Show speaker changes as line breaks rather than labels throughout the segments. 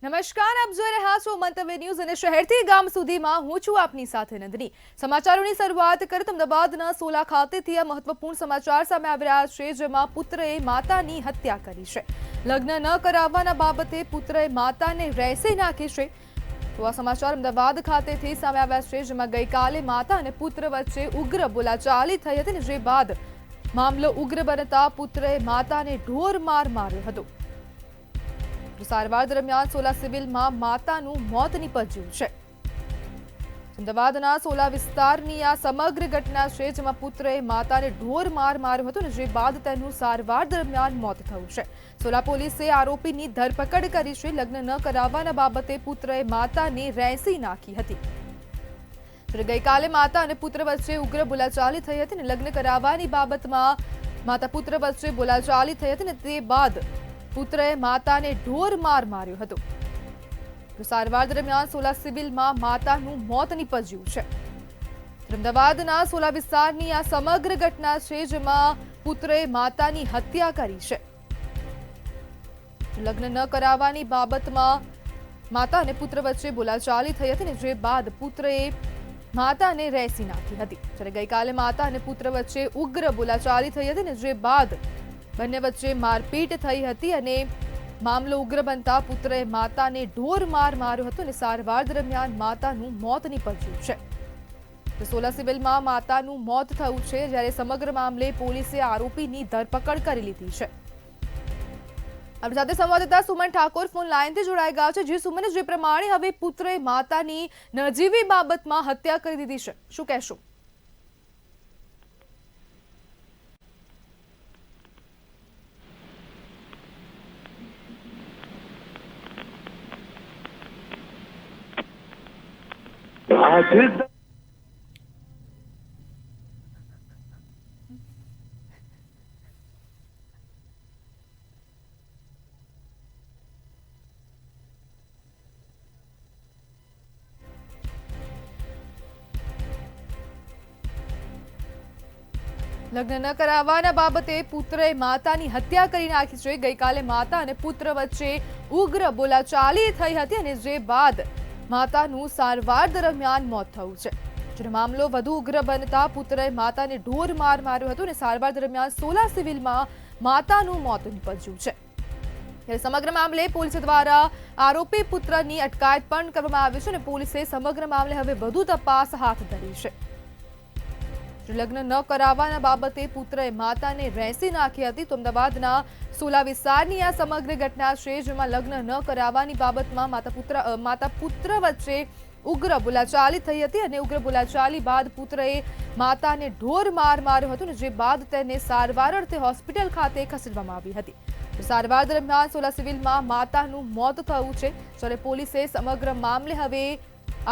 નમસ્કાર, આપ જોઈ રહ્યા છો મંતવ્ય ન્યૂઝ અને શહેરથી ગામ સુધીમાં હું છું આપની સાથે નંદની। સમાચારોની શરૂઆત કરીએ તો અમદાવાદના સોલા ખાતેથી આ મહત્વપૂર્ણ સમાચાર સામે આવી રહ્યા છે, જેમાં પુત્રએ માતાની હત્યા કરી છે। લગ્ન ન કરાવવાના બાબતે પુત્રએ માતાને રેસી નાખી છે। તો આ સમાચાર અમદાવાદ ખાતેથી સામે આવ્યા છે, જેમાં ગઈકાલે માતા અને પુત્ર વચ્ચે ઉગ્ર બોલાચાલી થઈ હતી, જે બાદ મામલો ઉગ્ર બનતા પુત્રએ માતાને ઢોર માર માર્યો હતો। સારવાર દરમિયાન સોલા સિવિલમાં માતાનું મોત નીપજ્યું છે। અમદાવાદના સોલા વિસ્તારની આ સમગ્ર ઘટના છે, જેમાં પુત્રએ માતાને ઢોર માર માર્યો હતો, જે બાદ તેનું સારવાર દરમિયાન મોત થયું છે। સોલા પોલીસે આરોપીની ધરપકડ કરી છે। લગ્ન ન કરાવવાના બાબતે પુત્રએ માતાને રેસી નાખી હતી। ગઈકાલે માતા અને પુત્ર વચ્ચે ઉગ્ર બોલાચાલી થઈ હતી અને લગ્ન કરાવવાની બાબતમાં માતા પુત્ર વચ્ચે બોલાચાલી થઈ હતી, અને તે બાદ પુત્રએ માતાને ઢોર માર માર્યો હતો। સારવાર દરમિયાન સોલા સિવિલમાં માતાનું મોત નીપજ્યું છે। અમદાવાદના સોલા વિસ્તારની આ સમગ્ર ઘટના છે, જેમાં પુત્રએ માતાની હત્યા કરી છે। લગ્ન ન કરાવવાની બાબતમાં માતા અને પુત્ર વચ્ચે બોલાચાલી થઈ હતી, જે બાદ પુત્રએ માતાને રેસી નાખી હતી। જ્યારે ગઈકાલે માતા અને પુત્ર વચ્ચે ઉગ્ર બોલાચાલી થઈ હતી, જે બાદ બંને વચ્ચે મારપીટ થઈ હતી અને મામલો ઉગ્ર બનતા પુત્રએ માતાને ઢોર માર માર્યો હતો અને સારવાર દરમિયાન માતાનું મોત નીપજ્યું છે। સોલા સિવિલમાં માતાનું મોત થયું છે, જ્યારે સમગ્ર મામલે પોલીસે આરોપીની ધરપકડ કરી લીધી છે। આપણી સાથે સંવાદદાતા સુમન ઠાકોર ફોન લાઈનથી જોડાઈ ગયા છે। જે સુમન, જે પ્રમાણે હવે પુત્રએ માતાની નજીવી બાબતમાં હત્યા કરી દીધી છે, શું કહેશો? લગ્ન ન કરાવવાના બાબતે પુત્રએ માતાની હત્યા કરી નાખી છે। ગઈકાલે માતા અને પુત્ર વચ્ચે ઉગ્ર બોલાચાલી થઈ હતી, અને જે બાદ માતાનું સારવાર દરમિયાન મોત થયું છે। જેનો મામલો વધુ ઉગ્ર બનતા પુત્રએ માતાને ઢોર માર માર્યો હતો અને સારવાર દરમિયાન સોલા સિવિલમાં માતાનું મોત નીપજ્યું છે। ત્યારે સમગ્ર મામલે પોલીસ દ્વારા આરોપી પુત્રની અટકાયત પણ કરવામાં આવી છે અને પોલીસે સમગ્ર મામલે હવે વધુ તપાસ હાથ ધરી છે। લગ્ન ન કરાવવાના બાબતે પુત્રએ માતાને રેસી નાખી હતી। તો અમદાવાદના સોલા વિસ્તારની આ સમગ્ર ઘટના છે, જેમાં લગ્ન ન કરાવવાની બાબતમાં માતા પુત્ર વચ્ચે ઉગ્ર બોલાચાલી થઈ હતી અને ઉગ્ર બોલાચાલી બાદ પુત્રએ માતાને ઢોર માર માર્યો હતો, જે બાદ તેને સારવાર અર્થે હોસ્પિટલ ખાતે ખસેડવામાં આવી હતી। સારવાર દરમિયાન સોલા સિવિલમાં માતાનું મોત થયું છે, જ્યારે પોલીસે સમગ્ર મામલે હવે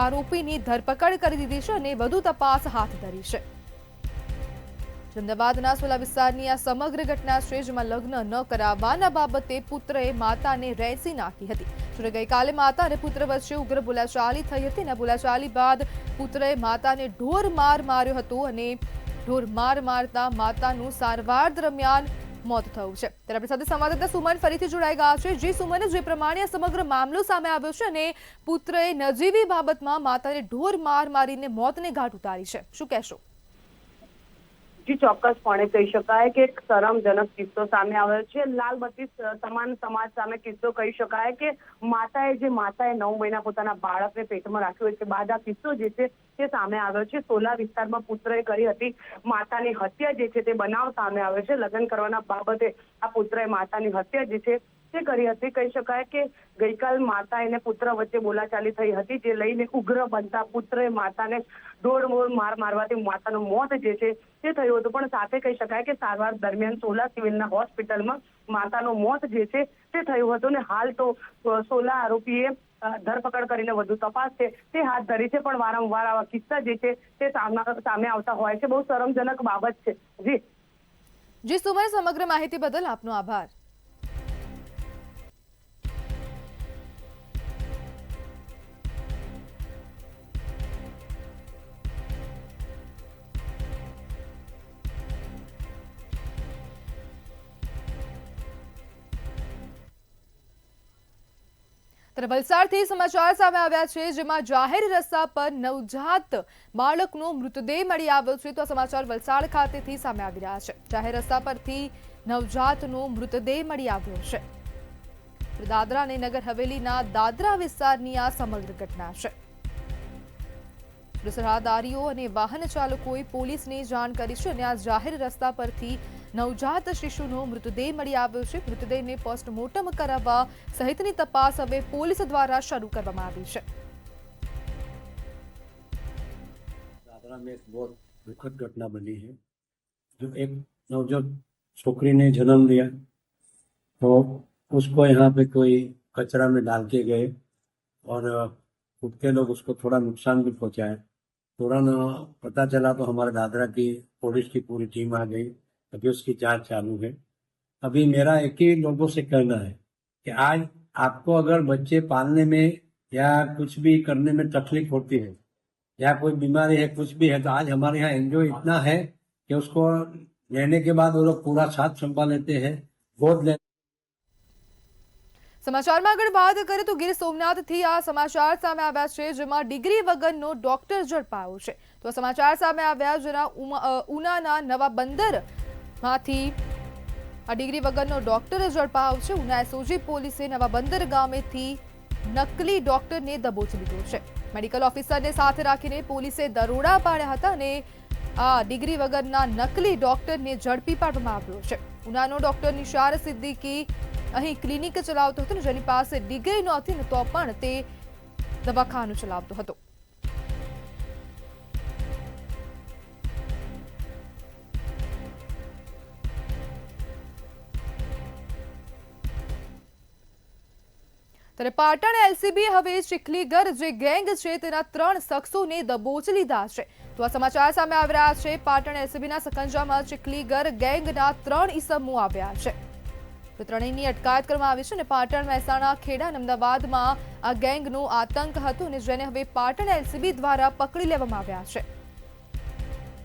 આરોપીની ધરપકડ કરી દીધી છે અને વધુ તપાસ હાથ ધરી છે। અમદાવાદના સોલા વિસ્તારની આ સમગ્ર ઘટના છે, જેમાં લગ્ન ન કરાવવાના બાબતે પુત્રએ માતાને રેસી નાખી હતી। જ્યારે ગઈકાલે માતા અને પુત્ર વચ્ચે ઉગ્ર બોલાચાલી થઈ હતી અને બોલાચાલી બાદ પુત્રએ માતાને ઢોર માર માર્યો હતો અને ઢોર માર મારતા માતાનું સારવાર દરમિયાન મોત થયું છે। ત્યારે આપણી સાથે સંવાદદાતા સુમન ફરીથી જોડાઈ ગયા છે। જે સુમન, જે પ્રમાણે સમગ્ર મામલો સામે આવ્યો છે અને પુત્રએ નજીવી બાબતમાં માતાને ઢોર માર મારીને મોતને ઘાટ ઉતારી છે, શું કહેશો?
જી, ચોક્કસપણે કહી શકાય કે એક શરમજનક કિસ્સો સામે આવ્યો છે। લાલબત્તી સમાન સમાજ સામે કિસ્સો કહી શકાય કે માતાએ 9 મહિના પોતાના બાળકને પેટમાં રાખ્યું હોય છે બાદ આ કિસ્સો જે છે તે સામે આવ્યો છે। સોલા વિસ્તારમાં પુત્રએ કરી હતી માતાની હત્યા જે છે તે બનાવ સામે આવ્યો છે। લગ્ન કરવાના બાબતે આ પુત્રએ માતાની હત્યા જે છે તે કરી હતી। કહી શકાય કે ગઈકાલ માતા અને પુત્ર વચ્ચે બોલાચાલી થઈ હતી, જે લઈને ઉગ્ર બનતા પુત્રએ માતાને ઢોર માર મારવાથી માતાનું મોત જે છે તે થયું હતું। પણ સાથે કહી શકાય કે સારવાર દરમિયાન સોલા સિવિલના હોસ્પિટલમાં માતાનું મોત જે છે તે થયું હતું, ને હાલ તો સોલા આરોપીએ ધરપકડ કરીને વધુ તપાસ છે તે હાથ ધરી છે। પણ વારંવાર આવા કિસ્સા જે છે તે સામે આવતા હોય છે। બહુ શરમજનક બાબત છે।
જી સુમન, સમગ્ર માહિતી બદલ આપનો આભાર। ત્યારે વલસાડથી સમાચાર સામે આવ્યા છે, જેમાં જાહેર રસ્તા પર નવજાત બાળકનો મૃતદેહ મળી આવ્યો છે. તો આ સમાચાર વલસાડ ખાતેથી સામે આવી રહ્યા છે. જાહેર રસ્તા પરથી નવજાતનો મૃતદેહ મળી આવ્યો છે. દાદરા અને નગર હવેલીના દાદરા વિસ્તારની આ સમગ્ર ઘટના છે. સરહદારીઓ અને વાહન ચાલકોએ પોલીસને જાણ કરી છે અને આ જાહેર રસ્તા પરથી નવજાત શિશુનો મૃતદેહ મળી આવ્યો છે. મૃતદેહને પોસ્ટમોર્ટમ કરાવવા સહિતની તપાસ હવે પોલીસ દ્વારા શરૂ કરવામાં આવી છે.
दादरा में एक बहुत दुखद घटना बनी है। जो एक नवजात छोकरी ने जन्म लिया तो उसको यहाँ पे कोई कचरा में डाल के गए और खुद के लोग उसको थोड़ा नुकसान भी पहुंचाए। तुरंत पता चला तो हमारे दादरा की पुलिस की पूरी टीम आ गई। अभी उसकी जांच चालू है। अभी मेरा एक ही लोगों से कहना है कि आज आपको अगर बच्चे पालने में या कुछ भी करने में तकलीफ होती है या कोई बीमारी है, कुछ भी है, तो आज हमारे यहाँ एनजीओ इतना है कि उसको लेने के बाद वो लोग पूरा साथ संभाल लेते हैं, गोद ले।
સમાચારમાં આગળ વાત કરીએ તો ગીર સોમનાથથી આ સમાચાર સામે આવ્યા છે, જેમાં ડિગ્રી વગરનો ડોક્ટર ઝડપાયો છે. તો આ સમાચાર સામે આવ્યા જેના ઉનાના નવા બંદરમાંથી આ ડિગ્રી વગરનો ડોક્ટર ઝડપાયો છે. ઉના એસઓજી પોલીસે નવા બંદર ગામેથી નકલી ડોક્ટરને દબોચી લીધો છે. મેડિકલ ઓફિસરને સાથે રાખીને પોલીસે દરોડા પાડ્યા હતા અને આ ડિગ્રી વગરના નકલી ડોક્ટરને ઝડપી પાડવામાં આવ્યો છે. ઉનાનો ડોક્ટર નિશાર સિદ્દીકી અહીં ક્લિનિક ચલાવતો હતો, જેની પાસે ડિગ્રી નહોતી ને તો પણ તે દવાખાનું ચલાવતો હતો. ત્યારે પાટણ એલસીબી હવે ચીખલીગર જે ગેંગ છે તેના 3 શખ્સોને દબોચી લીધા છે. તો આ સમાચાર સામે આવી રહ્યા છે. પાટણ એલસીબીના સકંજામાં ચીખલીગર ગેંગના 3 ઈસમો આવ્યા છે. તો ત્રણેયની અટકાયત કરવામાં આવી છે અને પાટણ, મહેસાણા, ખેડા અને અમદાવાદમાં આ ગેંગનો આતંક હતો અને જેને હવે પાટણ એલસીબી દ્વારા પકડી લેવામાં આવ્યા છે.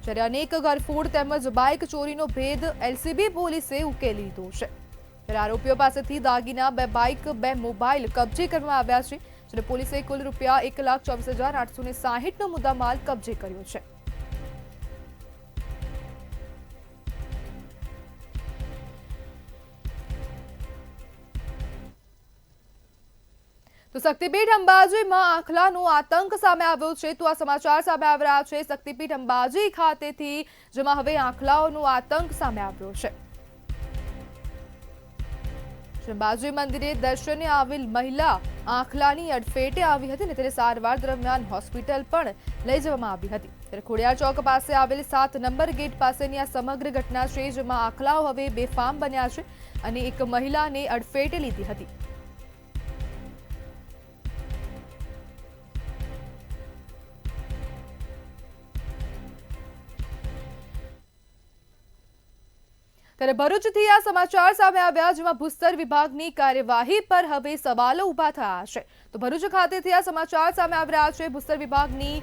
જ્યારે અનેક ઘરફોડ તેમજ બાઇક ચોરીનો ભેદ એલસીબી પોલીસે ઉકેલી લીધો છે. ત્યારે આરોપીઓ પાસેથી દાગીના, 2 બાઇક, 2 મોબાઈલ કબજે કરવામાં આવ્યા છે. જ્યારે પોલીસે કુલ રૂપિયા 1,24,860નો મુદ્દામાલ કબજે કર્યો છે. તો શક્તિપીઠ અંબાજીમાં આખલાનો આતંક સામે આવ્યો છે. તો આ સમાચાર સામે આવી રહ્યા છે શક્તિપીઠ અંબાજી ખાતેથી, જેમાં હવે આખલાઓનો આતંક સામે આવ્યો છે. અંબાજી મંદિરે દર્શને આવેલ મહિલા આખલાની અડફેટે આવી હતી અને તેને સારવાર દરમિયાન હોસ્પિટલ પણ લઈ જવામાં આવી હતી. ત્યારે ખોડિયાર ચોક પાસે આવેલ 7 નંબર ગેટ પાસેની આ સમગ્ર ઘટના છે, જેમાં આખલાઓ હવે બેફામ બન્યા છે અને એક મહિલાને અડફેટે લીધી હતી. ત્યારે ભરૂચથી આ સમાચાર સામે આવ્યા, જેમાં ભૂસ્તર વિભાગની કાર્યવાહી પર હવે સવાલો ઉભા થયા છે. તો ભરૂચ ખાતેથી આ સમાચાર સામે આવી રહ્યા છે. ભૂસ્તર વિભાગની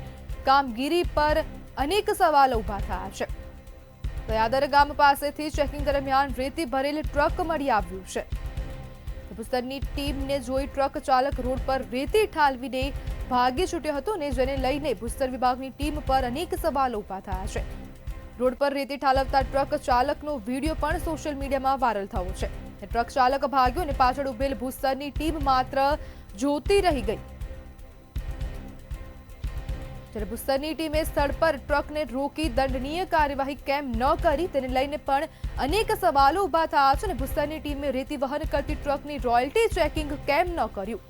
કામગીરી પર અનેક સવાલો ઉભા થયા છે. દયાદર ગામ પાસેથી ચેકિંગ દરમિયાન રેતી ભરેલ ટ્રક મળી આવ્યું છે. ભૂસ્તરની ટીમને જોઈ ટ્રક ચાલક રોડ પર રેતી ઠાલવીને ભાગી છૂટ્યો હતો અને જેને લઈને ભૂસ્તર વિભાગની ટીમ પર અનેક સવાલો ઉભા થયા છે. રોડ પર રેતી ઠાલવતા ટ્રક ચાલકનો વિડીયો પણ સોશિયલ મીડિયામાં વાયરલ થયો છે. ટ્રક ચાલક ભાગ્યો અને પાછળ ઉભેલ ભૂસ્તરની ટીમ માત્ર જોતી રહી ગઈ. જ્યારે ભૂસ્તરની ટીમે સ્થળ પર ટ્રકને રોકી દંડનીય કાર્યવાહી કેમ ન કરી તેને લઈને પણ અનેક સવાલો ઉભા થયા છે અને ભૂસ્તરની ટીમે રેતી વહન કરતી ટ્રકની રોયલ્ટી ચેકિંગ કેમ ન કર્યું.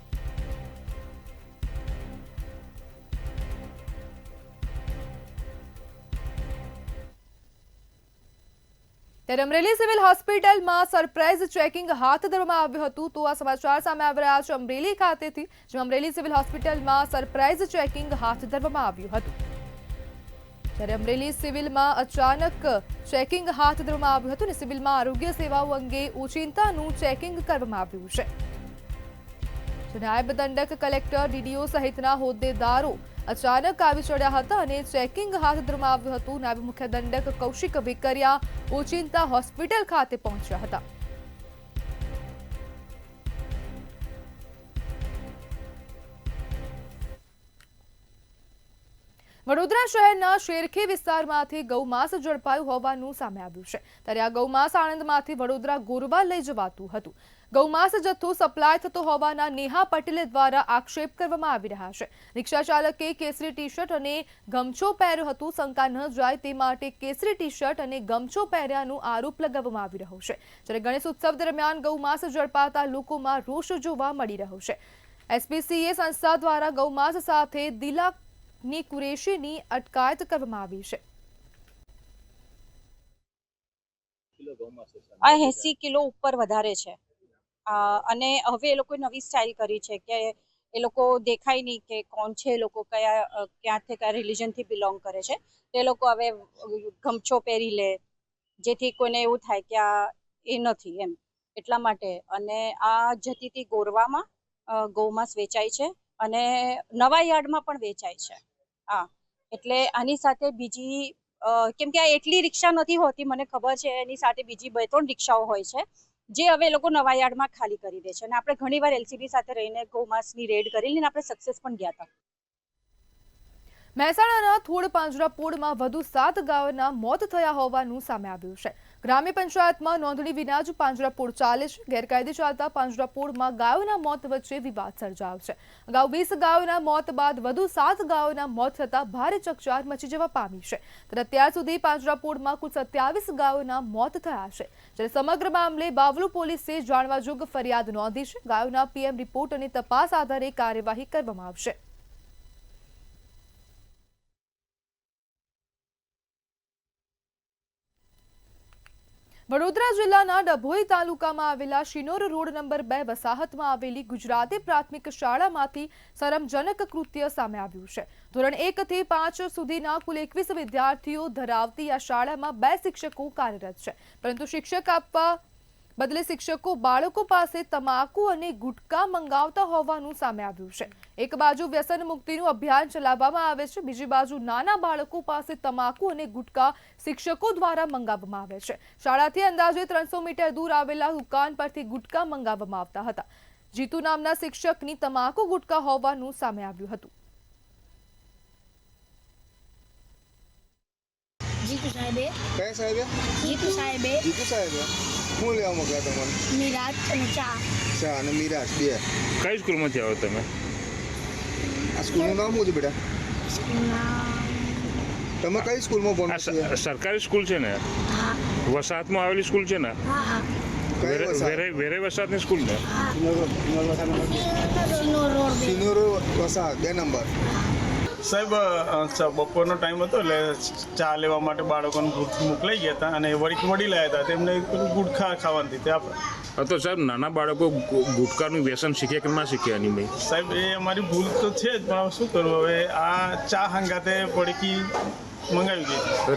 ત્યારે અમરેલી સિવિલ હોસ્પિટલમાં સરપ્રાઇઝ ચેકિંગ હાથ ધરવામાં આવ્યું હતું. તો આ સમાચાર સામે આવી રહ્યા છે અમરેલી ખાતેથી, જેમાં અમરેલી સિવિલ હોસ્પિટલમાં સરપ્રાઇઝ ચેકિંગ હાથ ધરવામાં આવ્યું હતું. ત્યારે અમરેલી સિવિલમાં અચાનક ચેકિંગ હાથ ધરવામાં આવ્યું હતું અને સિવિલમાં આરોગ્ય સેવાઓ અંગે ઓચિંતાનું ચેકિંગ કરવામાં આવ્યું છે. નાયબ દંડક કલેક્ટર, ડીડીઓ સહિતના હોદ્દેદારો અચાનક આવી ચડ્યા હતા અને ચેકિંગ હાથ ધરવામાં આવ્યું હતું. નાયબ મુખ્ય દંડક કૌશિક વેકરિયા ઓચિંતા હોસ્પિટલ ખાતે પહોંચ્યા હતા. વડોદરા શહેરના શેરખી વિસ્તારમાંથી ગૌમાંસ ઝડપાયું હોવાનું સામે આવ્યું છે। ત્યારે આ ગૌમાંસ આણંદમાંથી વડોદરા ગોરવા લઈ જવાતું હતું। ગૌમાંસ જથ્થો સપ્લાય થતો હોવાના નેહા પટેલ દ્વારા આક્ષેપ કરવામાં આવી રહ્યા છે। રિક્ષા ચાલકે કેસરી ટી શર્ટ અને ગમછો પહેર્યો હતો। શંકા ન જાય તે માટે કેસરી ટી શર્ટ અને ગમછો પહેર્યાનો આરોપ લગાવવામાં આવી રહ્યો છે। જ્યારે ગણેશ ઉત્સવ દરમિયાન ગૌમાંસ ઝડપાતા લોકોમાં રોષ જોવા મળી રહ્યો છે। એસપીસીએ સંસ્થા દ્વારા ગૌમાંસ સાથે દિલાની કુરેશીની અટકાયત કરવામાં આવી છે।
80 કિલો ઉપર વધારે છે અને હવે એ લોકો નવી સ્ટાઇલ કરી છે કે એ લોકો દેખાય નહીં કે કોણ છે, એ લોકો ક્યાંથી કયા રિલિજનથી બિલોંગ કરે છે। તે લોકો હવે ગમછો પહેરી લે જેથી કોઈને એવું થાય કે આ એ નથી એમ, એટલા માટે। અને આ જતી હતી ગોરવામાં ગૌમાંસ વેચાય છે અને નવા યાર્ડમાં પણ વેચાય છે। એટલે આની સાથે બીજી કેમ કે આ એટલી રિક્ષા નથી હોતી, મને ખબર છે, એની સાથે બીજી 2-3 રિક્ષાઓ હોય છે જે હવે એ લોકો નવા યાર્ડમાં ખાલી કરી દે છે। અને આપણે ઘણીવાર એલસીબી સાથે રહીને ગૌમાંસની રેડ કરેલી અને આપણે સક્સેસ પણ ગયા હતા।
મહેસાણાના થોડ પાંજરાપોળમાં વધુ 7 ગાયોના મોત થયા હોવાનું સામે આવ્યું છે। ગ્રામ્ય પંચાયતમાં નોંધણી વિના જ પાંજરાપોળ ચાલે છે। ગેરકાયદે ચાલતા પાંજરાપોળમાં ગાયોના મોત વચ્ચે વિવાદ સર્જાયો છે। અગાઉ 20 ગાયોના મોત બાદ વધુ 7 ગાયોના મોત થતાં ભારે ચકચાર મચી જવા પામી છે। ત્યારે અત્યાર સુધી પાંજરાપોળમાં કુલ 27 ગાયોના મોત થયા છે। જ્યારે સમગ્ર મામલે બાવલુ પોલીસે જાણવાજોગ ફરિયાદ નોંધી છે। ગાયોના પીએમ રિપોર્ટ અને તપાસ આધારે કાર્યવાહી કરવામાં આવશે। વડોદરા જિલ્લાના ડભોઈ તાલુકામાં આવેલા શિનોર રોડ નંબર 2 વસાહતમાં આવેલી ગુજરાતી પ્રાથમિક શાળામાંથી શરમજનક કૃત્ય સામે આવ્યું છે। ધોરણ 1 થી 5 સુધીના કુલ 21 વિદ્યાર્થીઓ ધરાવતી આ શાળામાં 2 શિક્ષકો કાર્યરત છે, પરંતુ શિક્ષક આપવા બદલે શિક્ષકો બાળકો પાસે તમાકુ અને ગુટકા મંગાવતા હોવાનું સામે આવ્યું છે। એક બાજુ વ્યસન મુક્તિનું અભિયાન ચલાવવામાં આવે છે, બીજી બાજુ નાના બાળકો પાસે તમાકુ અને ગુટકા શિક્ષકો દ્વારા મંગાવવામાં આવે છે। શાળાથી અંદાજે 300 મીટર દૂર આવેલા દુકાન પરથી ગુટકા મંગાવવામાં આવતા હતા। જીતુ નામના શિક્ષકની તમાકુ ગુટકા હોવાનું સામે આવ્યું હતું।
જીતુ સાહેબે
કયા સાહેબે?
જીતુ સાહેબે
જીતુ સાહેબે શું લેવા મોકલ્યા તમને?
મિરાજ અને ચા
અને મિરાજ 2।
કઈ સ્કૂલમાંથી આવો તમે?
આ સ્કૂલનું નામ શું છે બેટા? તમે કઈ સ્કૂલમાં ભણો
આ
છો?
સરકારી સ્કૂલ છે ને?
હા
વસાહતમાં આવેલી સ્કૂલ છે ને?
હા
કઈ વસાહત?
વેરે વસાહતની સ્કૂલ ને?
સિનો રોડ
સિનોર વસાહત 2 નંબર।
સાહેબ બપોરનો ટાઈમ હતો એટલે ચા લેવા માટે બાળકોને મોકલાઈ ગયા હતા અને વડી લાયા હતા, તેમને પેલું ગુટખા ખાવાની હતી આપણે।
તો સાહેબ નાના બાળકો ગુટકાનું વ્યસન શીખે કે ના શીખે એની ભાઈ?
સાહેબ એ અમારી ભૂલ તો છે જ, પણ શું કરવું હવે, આ ચા હંગાતે પડીકી મંગાવી દીધી।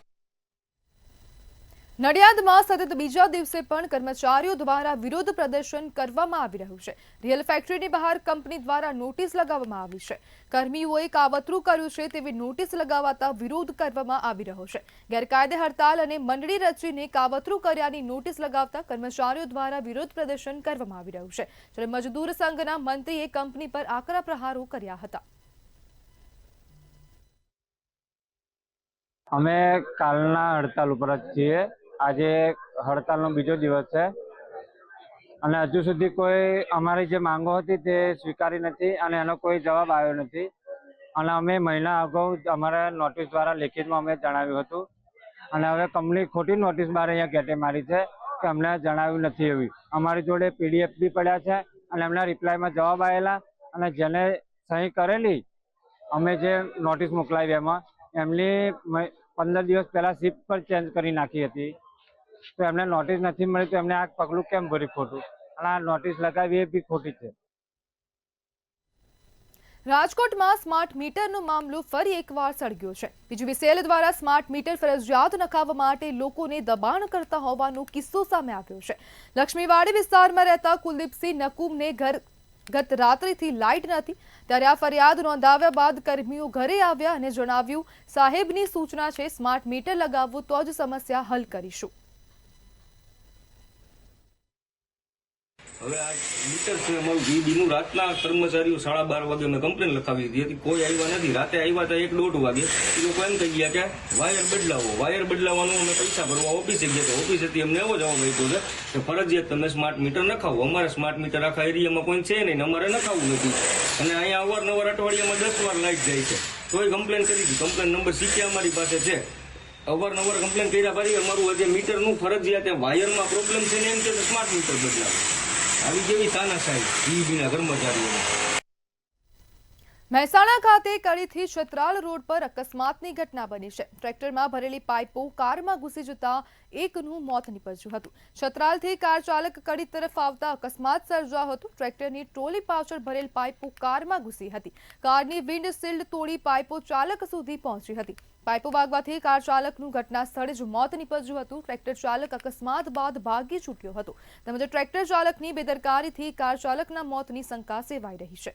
નડિયાદમાં સતત બીજા દિવસે પણ કર્મચારીઓ દ્વારા વિરોધ પ્રદર્શન કરવામાં આવી રહ્યું છે। રિયલ ફેક્ટરીની બહાર કંપની દ્વારા નોટિસ લગાવવામાં આવી છે। કર્મીઓએ કાવતરું કર્યું છે તેવી નોટિસ લગાવતા વિરોધ કરવામાં આવી રહ્યો છે। ગેરકાયદે હડતાલ અને મંડળી રચીને કાવતરું કર્યાની નોટિસ લગાવતા કર્મચારીઓ દ્વારા વિરોધ પ્રદર્શન કરવામાં આવી રહ્યું છે। જ્યારે મજદૂર સંઘના મંત્રીએ કંપની પર આકરા પ્રહારો કર્યા હતા।
અમે કાલના હડતાલ ઉપર જ છીએ। આજે હડતાલનો બીજો દિવસ છે અને હજુ સુધી કોઈ અમારી જે માંગો હતી તે સ્વીકારી નથી અને એનો કોઈ જવાબ આવ્યો નથી। અને અમે મહિના અગાઉ અમારા નોટિસ દ્વારા લેખિતમાં અમે જણાવ્યું હતું અને હવે કંપની ખોટી નોટિસ બહાર અહીંયા ગેટે મારી છે કે અમને જણાવ્યું નથી એવી। અમારી જોડે પીડીએફ બી પડ્યા છે અને એમના રિપ્લાયમાં જવાબ આવેલા અને જેને સહી કરેલી અમે જે નોટિસ મોકલાવી એમાં એમની 15 દિવસ પહેલા શિફ્ટ પર ચેન્જ કરી નાખી હતી, તો એમને નોટિસ નથી મળી તો એમને આ પગલું કેમ ભર્યું ખોટું? અને આ નોટિસ લગાવી એ બી ખોટી છે।
રાજકોટમાં સ્માર્ટ મીટરનો મામલો ફરી એકવાર સળગ્યો છે। પીજીવીસીએલ દ્વારા સ્માર્ટ મીટર ફરજિયાત નખાવવા માટે લોકોને દબાણ કરતા હોવાનો કિસ્સો સામે આવ્યો છે। લક્ષ્મીવાડી વિસ્તારમાં રહેતા કુલદીપસિંહ નકુમને ગત રાત્રિથી લાઇટ નથી, ત્યારે આ ફરિયાદ નોંધાવ્યા બાદ કર્મીઓ ઘરે આવ્યા અને જણાવ્યું, સાહેબની સૂચના છે, સ્માર્ટ મીટર લગાવવું તો જ સમસ્યા હલ કરીશું।
હવે આ મીટર છે અમારું જીબીનું, રાતના કર્મચારીઓ 12:30 વાગે મેં કમ્પ્લેન લખાવી દીધી હતી, કોઈ આવ્યા નથી. રાતે આવ્યા હતા 1-1:30 વાગે. એ લોકો એમ કહી ગયા કે વાયર બદલાવો. વાયર બદલાવાનું અમે પૈસા ભરવા ઓફિસે ગયા તો ઓફિસેથી અમને એવો જવાબ આપ્યો છે કે ફરજિયાત તમે સ્માર્ટ મીટર નખાવો. અમારે સ્માર્ટ મીટર આખા એરિયામાં કોઈ છે નહીં, અમારે નખાવવું નથી. અને અહીંયા અવારનવાર અઠવાડિયામાં 10 વાર લાઈટ જાય છે. તોય કમ્પ્લેન કરી હતી, કમ્પ્લેન નંબર સીકે અમારી પાસે છે. અવારનવાર કમ્પ્લેન કર્યા પછી અમારું જે મીટરનું ફરજિયાત વાયરમાં પ્રોબ્લેમ છે ને એમ કે સ્માર્ટ મીટર બદલાવે. આવી જેવી તાનાશાહી જીબીના કર્મચારીઓને.
મહેસાણા ખાતે કડીથી છત્રાલ રોડ પર અકસ્માતની ઘટના બની છે. ટ્રેક્ટરમાં ભરેલી પાઇપો કારમાં ઘૂસી જતા એકનું મોત નીપજ્યું હતું. છત્રાલથી કાર ચાલક કડી તરફ આવતા અકસ્માત સર્જાયો હતો. ટ્રેક્ટરની ટ્રોલી પાછળ ભરેલ પાઇપો કારમાં ઘૂસી હતી. કારની વિન્ડશીલ્ડ તોડી પાઇપો ચાલક સુધી પહોંચી હતી. પાઇપો વાગવાથી કાર ચાલકનું ઘટના સ્થળે જ મોત નીપજ્યું હતું. ટ્રેક્ટર ચાલક અકસ્માત બાદ ભાગી છૂટ્યો હતો. તેમજ ટ્રેક્ટર ચાલકની બેદરકારીથી કાર ચાલકના મોતની શંકા સેવાઈ રહી છે.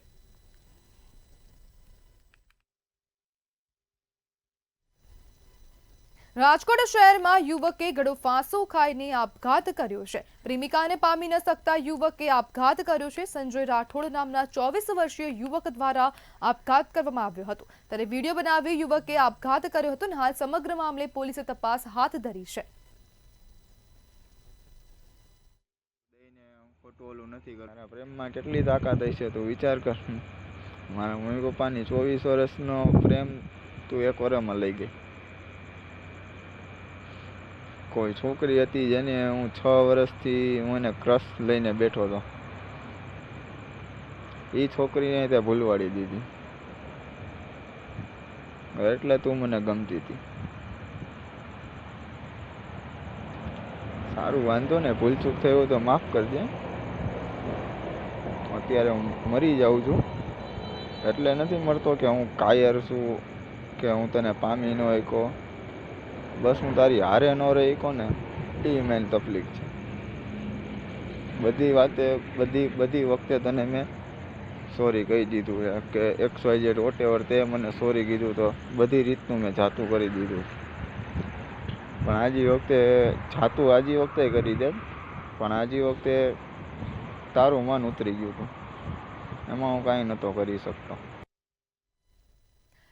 રાજકોટ શહેરમાં યુવકે ગળો ફાંસો ખાઈને આપઘાત કર્યો છે. પ્રેમિકાને પામી ન શકતા યુવકે આપઘાત કર્યો છે. સંજય રાઠોડ નામના 24 વર્ષીય યુવક દ્વારા આપઘાત કરવામાં આવ્યો હતો. ત્યારે વિડીયો બનાવી યુવકે આપઘાત કર્યો હતો અને હાલ સમગ્ર મામલે પોલીસે તપાસ હાથ ધરી છે.
પ્રેમમાં કેટલી તાકાત હશે તું વિચાર કર. મારા મમ્મી પપ્પાની 24 વર્ષનો પ્રેમ તું 1 વર્ષમાં લઈ ગઈ. કોઈ છોકરી હતી જેને હું 6 વર્ષથી હું એને ક્રશ લઈને બેઠો હતો. એ છોકરીને ત્યાં ભૂલવાડી દીધી. એટલે તું મને ગમતી હતી. સારું, વાંધો ને, ભૂલચૂક થયું તો માફ કરજે. અત્યારે હું મરી જાઉં છું એટલે નથી મરતો કે હું કાયર છું કે હું તને પામી ન શક્યો. બસ હું તારી હારે ન રહી કોને એ મેન તકલીફ છે. બધી વખતે તને મેં સોરી કહી દીધું છે કે XYZ વોટેવર તે મને સોરી કીધું તો બધી રીતનું મેં જાતું કરી દીધું. પણ આજી વખતે કરી દે. પણ આજી વખતે તારું મન ઉતરી ગયું હતું, એમાં હું કાંઈ નહોતો કરી શકતો.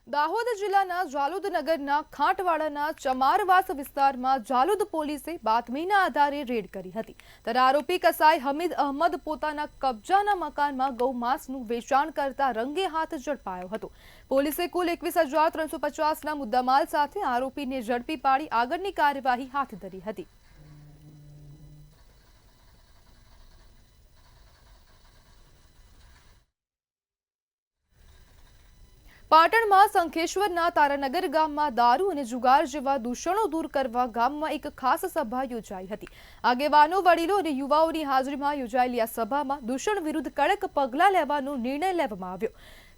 દાહોદ જિલ્લાના જાલોદ નગરના ખાંટવાડાના ચમારવાસ વિસ્તારમાં જાલોદ પોલીસે બાતમીના આધારે રેડ કરી હતી. ત્યારે આરોપી કસાઈ હમીદ અહમદ પોતાના કબજાના મકાનમાં ગૌમાંસનું વેચાણ કરતા રંગે હાથ ઝડપાયો હતો. પોલીસે કુલ 21,350ના મુદ્દામાલ સાથે આરોપીને ઝડપી પાડી આગળની કાર્યવાહી હાથ ધરી હતી. પાટણમાં શંખેશ્વરના તારાનગર ગામમાં દારૂ અને જુગાર જેવા દૂષણો દૂર કરવા ગામમાં એક ખાસ સભા યોજાઈ હતી. આગેવાનો, વડીલો અને યુવાઓની હાજરીમાં યોજાયેલી આ સભામાં દૂષણ વિરુદ્ધ કડક પગલાં લેવાનો નિર્ણય લેવામાં આવ્યો.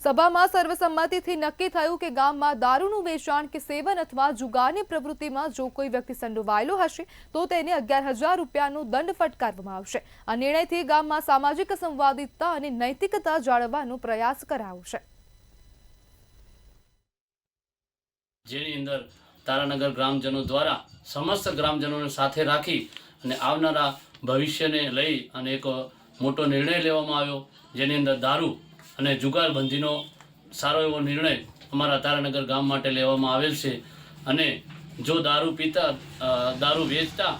સભામાં સર્વસંમતિથી નક્કી થયું કે ગામમાં દારૂનું વેચાણ કે સેવન અથવા જુગારની પ્રવૃત્તિમાં જો કોઈ વ્યક્તિ સંડોવાયેલો હશે તો તેને 11,000 રૂપિયાનો દંડ ફટકારવામાં આવશે. આ નિર્ણયથી ગામમાં સામાજિક સંવાદિતા અને નૈતિકતા જાળવવાનો પ્રયાસ કરાયો છે.
જેની અંદર તારાનગર ગ્રામજનો દ્વારા સમસ્ત ગ્રામજનોને સાથે રાખી અને આવનારા ભવિષ્યને લઈ અને એક મોટો નિર્ણય લેવામાં આવ્યો. જેની અંદર દારૂ અને જુગારબંધીનો સારો એવો નિર્ણય અમારા તારાનગર ગામ માટે લેવામાં આવેલ છે. અને જો દારૂ પીતા, દારૂ વેચતા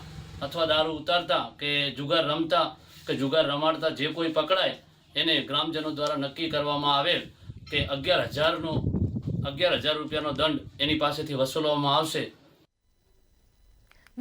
અથવા દારૂ ઉતારતા કે જુગાર રમતા કે જુગાર રમાડતા જે કોઈ પકડાય એને ગ્રામજનો દ્વારા નક્કી કરવામાં આવેલ કે 11,000 રૂપિયાનો દંડ એની પાસેથી વસૂલવામાં આવશે.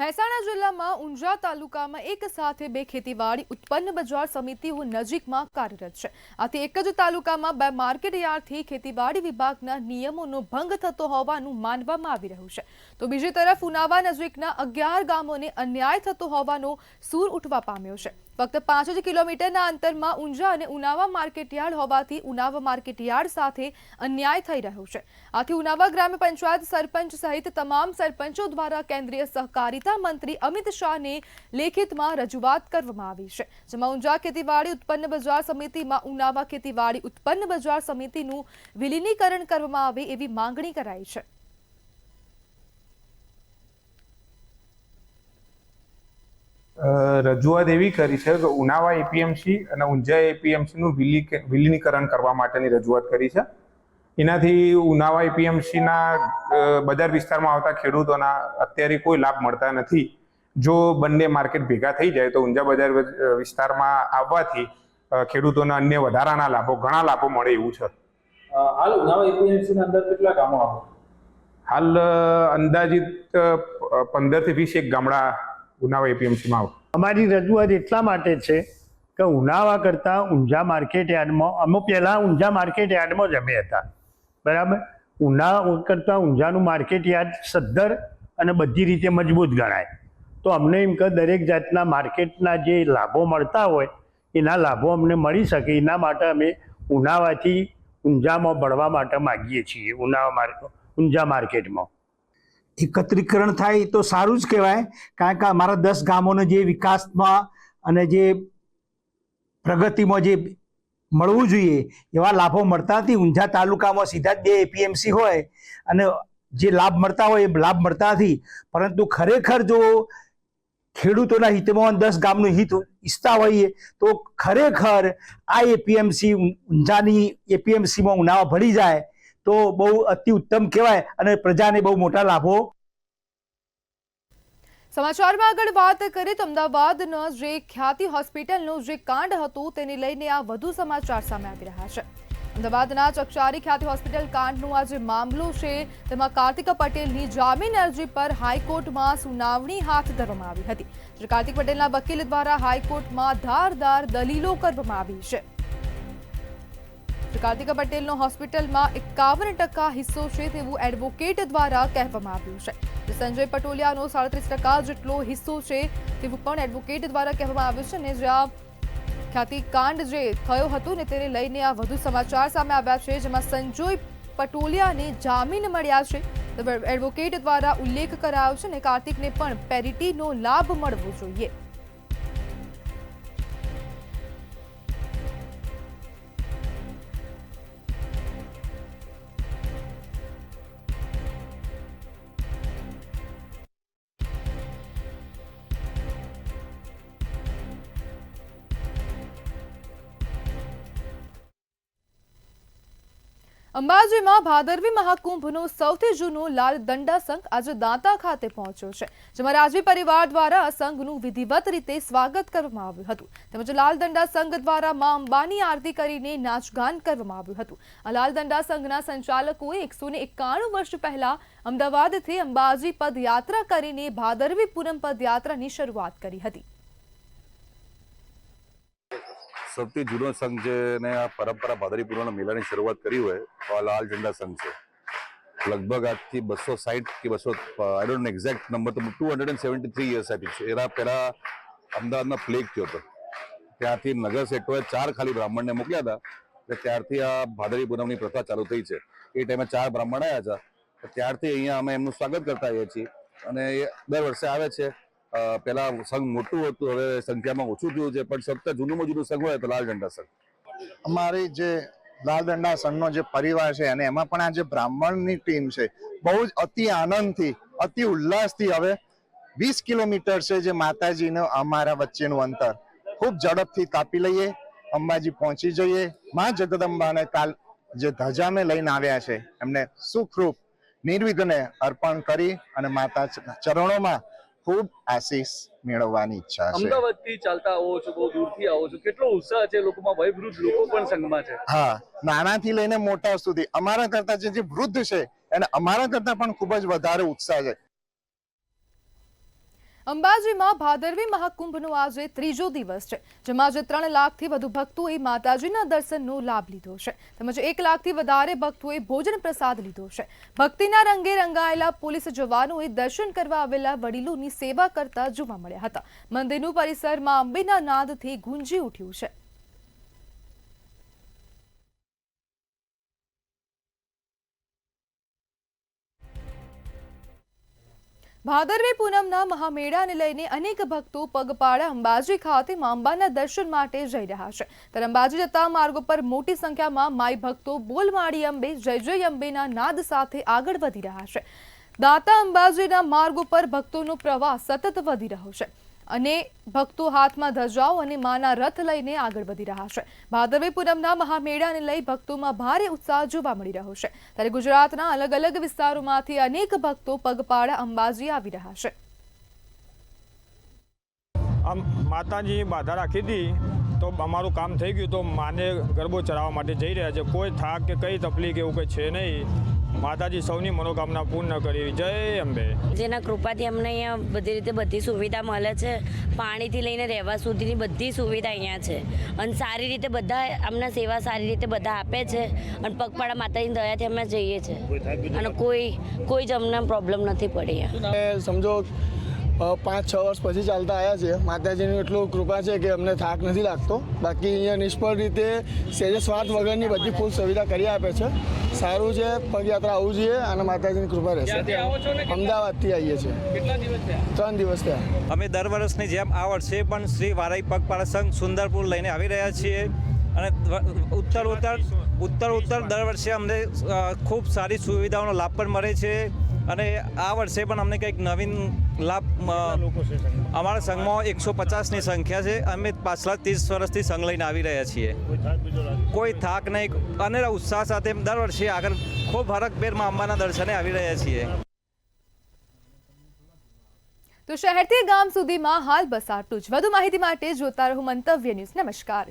મહેસાણા જિલ્લામાં ઊંઝા તાલુકામાં એક સાથે 2 ખેતીવાડી ઉત્પન્ન બજાર સમિતિઓ નજીકમાં કાર્યરત છે. આથી એક જ તાલુકામાં 2 માર્કેટ યાર્ડથી ખેતીવાડી વિભાગના નિયમોનો ભંગ થતો હોવાનું માનવામાં આવી રહ્યું છે. તો બીજી તરફ ઉનાવા નજીકના 11 ગામોને અન્યાય થતો હોવાનો સૂર ઉઠવા પામ્યો છે. ફક્ત 5 જ કિલોમીટરના અંતરમાં ઊંઝા અને ઉનાવા માર્કેટયાર્ડ હોવાથી ઉનાવા માર્કેટયાર્ડ સાથે અન્યાય થઈ રહ્યો છે. આથી ઉનાવા ગ્રામ્ય પંચાયત સરપંચ સહિત તમામ સરપંચો દ્વારા કેન્દ્રીય સહકારિતા મંત્રી અમિત શાહને લેખિતમાં રજૂઆત કરવામાં આવી છે. જેમાં ઊંઝા ખેતીવાડી ઉત્પન્ન બજાર સમિતિમાં ઉનાવા ખેતીવાડી ઉત્પન્ન બજાર સમિતિનું વિલીનીકરણ કરવામાં આવે એવી માંગણી કરાઈ છે.
રજૂઆત એવી કરી છે કે ઉનાવા એપીએમસી અને ઊંઝા એપીએમસીનું વિલીનીકરણ કરવા માટેની રજૂઆત કરી છે. એનાથી ઉનાવા એપીએમસીના બજાર વિસ્તારમાં આવતા ખેડૂતોના અત્યારે કોઈ લાભ મળતા નથી. જો બંને માર્કેટ ભેગા થઈ જાય તો ઊંઝા બજાર વિસ્તારમાં આવવાથી ખેડૂતોને અન્ય વધારાના લાભો, ઘણા લાભો મળે એવું છે.
હાલ ઉનાવા એપીએમસીના અંદર કેટલા ગામો આવે?
હાલ અંદાજિત 15 થી 20 ગામડા ઉનાવા એપીએમસીમાં આવે.
અમારી રજૂઆત એટલા માટે છે કે ઉનાવા કરતાં ઊંઝા માર્કેટ યાર્ડમાં, અમે પહેલાં ઊંઝા માર્કેટ યાર્ડમાં જ અમે હતા, બરાબર. ઉનાવા કરતાં ઊંઝાનું માર્કેટ યાર્ડ સદ્ધર અને બધી રીતે મજબૂત ગણાય. તો અમને એમ કે દરેક જાતના માર્કેટના જે લાભો મળતા હોય એના લાભો અમને મળી શકે, એના માટે અમે ઉનાવાથી ઊંઝામાં ભળવા માટે માગીએ છીએ. ઊંઝા માર્કેટમાં
એકત્રીકરણ થાય તો સારું જ કહેવાય, કારણ કે અમારા 10 ગામોને જે વિકાસમાં અને જે પ્રગતિમાં જે મળવું જોઈએ એવા લાભો મળતા નથી. ઊંઝા તાલુકામાં સીધા જ 2 એપીએમસી હોય અને જે લાભ મળતા હોય એ લાભ મળતા નથી. પરંતુ ખરેખર જો ખેડૂતોના હિતમાં 10 ગામનું હિત ઈચ્છતા હોઈએ તો ખરેખર આ એપીએમસી ઊંઝાની એપીએમસીમાં ઉનાવા ભળી જાય તો બહુ અતિ ઉત્તમ કહેવાય અને પ્રજાને બહુ મોટા લાભો.
સમાચારમાં આગળ વાત કરીએ તો અમદાવાદનો જે ખ્યાતિ હોસ્પિટલનો જે કાંડ હતો તેને લઈને આ વધુ સમાચાર સામે આવી રહ્યા છે. અમદાવાદના ચકચારી ખ્યાતિ હોસ્પિટલ કાંડનો આ જે મામલો છે તેમાં કાર્તિક પટેલની જામીન અરજી પર હાઈકોર્ટમાં સુનાવણી હાથ ધરવામાં આવી હતી. જે કાર્તિક પટેલના વકીલ દ્વારા હાઈકોર્ટમાં ધારદાર દલીલો કરવામાં આવી છે. કાર્તિક પટેલનો હોસ્પિટલમાં 51% હિસ્સો છે તેવું એડવોકેટ દ્વારા કહેવામાં આવ્યું છે. સંજય પટોલિયાનો 37% જેટલો હિસ્સો છે તેવું પણ એડવોકેટ દ્વારા કહેવામાં આવ્યું છે. અને જ્યાં ખ્યાતિકાંડ જે થયો હતો ને તેને લઈને આ વધુ સમાચાર સામે આવ્યા છે, જેમાં સંજય પટોલિયાને જામીન મળ્યા છે. એડવોકેટ દ્વારા ઉલ્લેખ કરાયો છે અને કાર્તિકને પણ પેરિટીનો લાભ મળવો જોઈએ. અંબાજીમાં ભાદરવી મહાકુંભનો સૌથી જૂનો લાલ દંડા સંઘ આજે દાંતા ખાતે પહોંચ્યો છે, જેમાં રાજવી પરિવાર દ્વારા આ સંઘનું વિધિવત રીતે સ્વાગત કરવામાં આવ્યું હતું. તેમજ લાલ દંડા સંઘ દ્વારા મા અંબાની આરતી કરીને નાચગાન કરવામાં આવ્યું હતું. આ લાલ દંડા સંઘના સંચાલકોએ 191 વર્ષ પહેલા અમદાવાદથી અંબાજી પદયાત્રા કરીને ભાદરવી પૂનમ પદયાત્રાની શરૂઆત કરી હતી.
સૌથી જૂનો સંઘ છે અને આ પરંપરા ભાદરવી પૂનમના મેળાની શરૂઆત કરી હોય તો આ લાલ ઝંડા સંઘ છે. લગભગ આજથી 260 કે 200 I don't know exact number, તો 273 યર્સ આપી છે. એના પહેલા અમદાવાદમાં પ્લેગ થયો હતો, ત્યાંથી નગર શેઠોએ 4 ખાલી બ્રાહ્મણને મોકલ્યા હતા, એટલે ત્યારથી આ ભાદરવી પૂનમની પ્રથા ચાલુ થઈ છે. એ ટાઈમે 4 બ્રાહ્મણ આવ્યા હતા, ત્યારથી અહીંયા અમે એમનું સ્વાગત કરતા આવીએ છીએ અને એ દર વર્ષે આવે છે. પેલા સંઘ મોટું હતું, હવે સંખ્યામાં ઓછું થયું છે, પણ સૌથી જૂનું સંઘ હોય તો લાલ દંડા સંઘ.
અમારી જે લાલ દંડા સંઘનો જે પરિવાર છે અને એમાં પણ આ જે બ્રાહ્મણની ટીમ છે, બહુ જ અતિ આનંદથી, અતિ ઉલ્લાસથી હવે 20 કિલોમીટર છે જે માતાજીનું અમારા વચ્ચેનું અંતર ખૂબ ઝડપથી કાપી લઈએ, અંબાજી પહોંચી જઈએ. મા જગદંબાને કાલ જે ધજામે લઈને આવ્યા છે એમને સુખરૂપ નિર્વિઘ્ને અર્પણ કરી અને માતા ચરણોમાં ખૂબ આશીષ મેળવવાની ઈચ્છા છે.
અમદાવાદથી ચાલતા આવો છો, બહુ દૂરથી આવો છો, કેટલો ઉત્સાહ છે લોકોમાં? વયવૃદ્ધ લોકો પણ સંઘમાં છે.
હા, નાનાથી લઈને મોટા સુધી અમારા કરતા જે વૃદ્ધ છે એને અમારા કરતા પણ ખૂબ જ વધારે ઉત્સાહ છે.
અંબાજીમાં ભાદરવી મહાકુંભનો આજે 3જો દિવસ છે, જેમાં આજે 3 લાખથી વધુ ભક્તોએ માતાજીના દર્શનનો લાભ લીધો છે. તેમજ 1 લાખથી વધારે ભક્તોએ ભોજન પ્રસાદ લીધો છે. ભક્તિના રંગે રંગાયેલા પોલીસ જવાનોએ દર્શન કરવા આવેલા વડીલોની સેવા કરતા જોવા મળ્યા હતા. મંદિરનું પરિસર માં અંબેના નાદથી ગુંજી ઉઠ્યું છે. ભાદરવી પૂનમના મહામેળાને લઈને અનેક ભક્તો પગપાળા અંબાજી ખાતે મા અંબાના દર્શન માટે જઈ રહ્યા છે. ત્યારે અંબાજી જતા માર્ગો પર મોટી સંખ્યામાં માઈ ભક્તો બોલ માડી અંબે, જય જય અંબેના નાદ સાથે આગળ વધી રહ્યા છે. દાતા અંબાજીના માર્ગો પર ભક્તોનો પ્રવાહ સતત વધી રહ્યો છે. અને ભક્તો હાથમાં ધજાઓ અને માના રથ લઈને આગળ વધી રહ્યા છે. ભાદરવી પૂનમના મહામેળાને લઈ ભક્તોમાં ભારે ઉત્સાહ જોવા મળી રહ્યો છે. ત્યારે ગુજરાતના અલગ અલગ વિસ્તારોમાંથી અનેક ભક્તો પગપાળા અંબાજી આવી રહ્યા છે.
આમ માતાજી બાધા રાખી હતી તો અમારું કામ થઈ ગયું, તો માને ગરબો ચડાવવા માટે જઈ રહ્યા છે. કોઈ થાક કે કઈ તકલીફ એવું કંઈ છે નહીં. માતાજી સૌની મનોકામના પૂર્ણ કરી. જય અંબે.
જેના કૃપાથી અમને અહીંયા બધી રીતે બધી સુવિધા મળે છે. પાણીથી લઈને રહેવા સુધીની બધી સુવિધા અહીંયા છે અને સારી રીતે બધા અમને સેવા સારી રીતે બધા આપે છે અને પગપાળા માતાજીની દયાથી અમે જઈએ છીએ અને કોઈ જ અમને પ્રોબ્લેમ નથી પડી.
સમજો 5-6 વર્ષ પછી ચાલતા આવ્યા છે. માતાજીની એટલું કૃપા છે કે અમને થાક નથી લાગતો. બાકી અહીંયા નિષ્ફળ રીતે સહેજે સ્વાર્થ વગરની બધી ફૂલ સુવિધા કરી આપે છે. સારું છે. પગયાત્રા આવવું જોઈએ અને માતાજીની કૃપા રહેશે. અમદાવાદથી આવીએ છીએ.
કેટલા દિવસ થયા?
3 દિવસ થયા.
અમે દર વર્ષની જેમ આ વર્ષે પણ શ્રી વારાઈ પગપાળા સંઘ સુંદરપુર લઈને આવી રહ્યા છીએ અને ઉત્તર દર વર્ષે અમને ખૂબ સારી સુવિધાઓનો લાભ પણ મળે છે અને આ વર્ષે પણ અમને કંઈક નવીન લાભ અમારા સંઘમાં 150ની સંખ્યા છે. અમે પાછલા 30 વર્ષથી સંઘ લઈને આવી રહ્યા છીએ. કોઈ થાક નહીં અને ઉત્સાહ સાથે દર વર્ષે આગળ ખૂબ હરખભેર મા અંબાના દર્શને આવી રહ્યા છીએ.
તો શહેરથી ગામ સુધીમાં હાલ બસ આટલું જ. વધુ માહિતી માટે જોતા રહો મંતવ્ય ન્યૂઝ. નમસ્કાર.